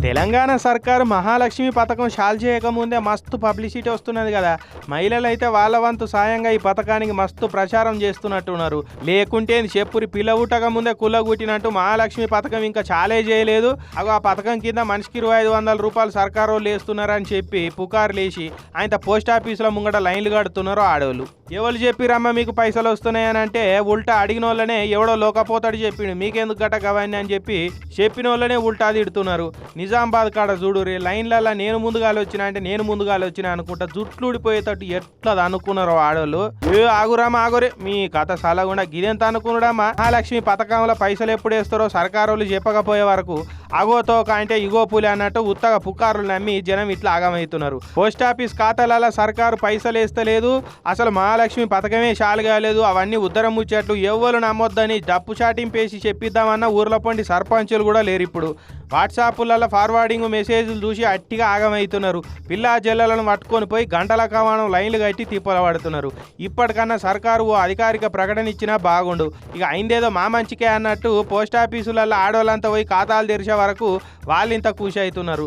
తెలంగాణ సర్కారు మహాలక్ష్మి పథకం షాల్ చేయకముందే మస్తు పబ్లిసిటీ వస్తున్నది కదా. మహిళలు అయితే వాళ్ళ వంతు సాయంగా ఈ పథకానికి మస్తు ప్రచారం చేస్తున్నట్టున్నారు. లేకుంటే చెప్పురి పిల్లవుటక ముందే కుల్లగుట్టినట్టు మహాలక్ష్మి పథకం ఇంకా చాలే చేయలేదు. ఆ పథకం కింద మనిషికి 2500 రూపాయలు సర్కారు వాళ్ళు వేస్తున్నారని చెప్పి పుకారు లేచి ఆయన పోస్ట్ ఆఫీసులో ముంగట లైన్లు కడుతున్నారు ఆడవాళ్ళు. ఎవరు చెప్పిరమ్మ మీకు పైసలు వస్తున్నాయని అంటే ఉల్టా అడిగిన వాళ్ళనే ఎవడో లోకపోతాడు చెప్పిండు మీకెందుకు గట గవన్నీ అని చెప్పిన వాళ్ళనే ఉల్టా తిడుతున్నారు. నిజామాబాద్ కాడ చూడురి లైన్లలో నేను ముందుగా వచ్చినా అనుకుంటా జుట్లు ఊడిపోయేటట్టు ఎట్లా అనుకున్నారో ఆడవాళ్ళు. ఆగురే మీ కథ సలగుండా గిదెంత అనుకున్నాడమ్మా. మహాలక్ష్మి పథకంలో పైసలు ఎప్పుడు వేస్తారో సర్కారు చెప్పకపోయే వరకు అగోతో అంటే ఇగో పులి అన్నట్టు ఉత్తగా పుకారులు నమ్మి జనం ఇట్లా ఆగమవుతున్నారు. పోస్ట్ ఆఫీస్ ఖాతాలలో సర్కారు పైసలు వేస్తలేదు, అసలు మహాలక్ష్మి పథకమే షాలు కాలేదు, అవన్నీ ఉద్దరం ముచ్చట్లు ఎవ్వరు నమ్మొద్దని డప్పు చాటింపేసి చెప్పిద్దామన్న ఊర్ల పొండి సర్పంచులు కూడా లేరు. ఇప్పుడు వాట్సాప్లలో ఫార్వర్డింగ్ మెసేజ్లు చూసి అట్టిగా ఆగమవుతున్నారు. పిల్లా జల్లలను పట్టుకొని పోయి గంటల కమానం లైన్లు కట్టి తిప్పల పడుతున్నారు. ఇప్పటికన్నా సర్కారు ఓ అధికారిక ప్రకటన ఇచ్చినా బాగుండు. ఇక అయిందేదో మా మంచికే అన్నట్టు పోస్ట్ ఆఫీసులలో ఆడవాళ్ళంతా పోయి ఖాతాలు తెరిచే వరకు వాళ్ళు ఇంత ఖుషి అవుతున్నారు.